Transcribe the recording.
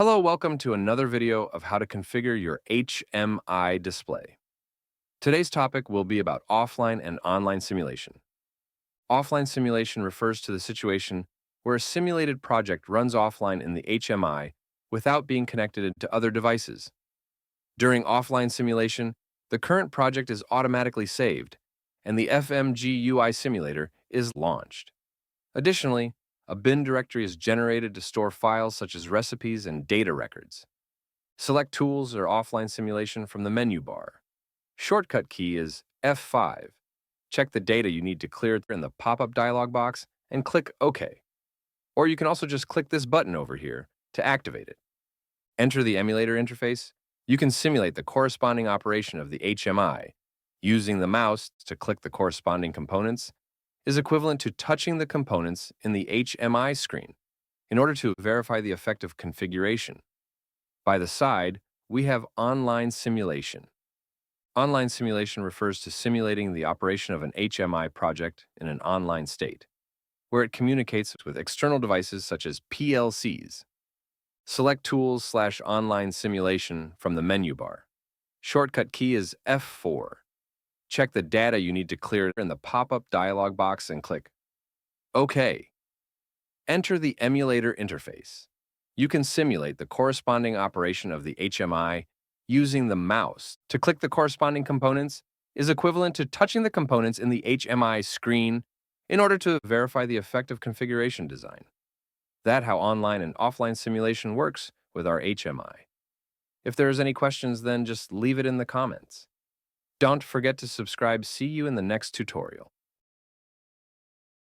Hello, welcome to another video of how to configure your HMI display. Today's topic will be about offline and online simulation. Offline simulation refers to the situation where a simulated project runs offline in the HMI without being connected to other devices. During offline simulation, the current project is automatically saved, and the FMGUI simulator is launched. Additionally, a bin directory is generated to store files such as recipes and data records. Select Tools or Offline Simulation from the menu bar. Shortcut key is F5. Check the data you need to clear in the pop-up dialog box and click OK. Or you can also just click this button over here to activate it. Enter the emulator interface. You can simulate the corresponding operation of the HMI. Using the mouse to click the corresponding components is equivalent to touching the components in the HMI screen in order to verify the effective configuration. By the side, we have online simulation. Online simulation refers to simulating the operation of an HMI project in an online state, where it communicates with external devices such as PLCs. Select Tools/Online Simulation from the menu bar. Shortcut key is F4. Check the data you need to clear in the pop-up dialog box and click OK. Enter the emulator interface. You can simulate the corresponding operation of the HMI using the mouse. To click the corresponding components is equivalent to touching the components in the HMI screen in order to verify the effective configuration design. That's how online and offline simulation works with our HMI. If there's any questions, then just leave it in the comments. Don't forget to subscribe. See you in the next tutorial.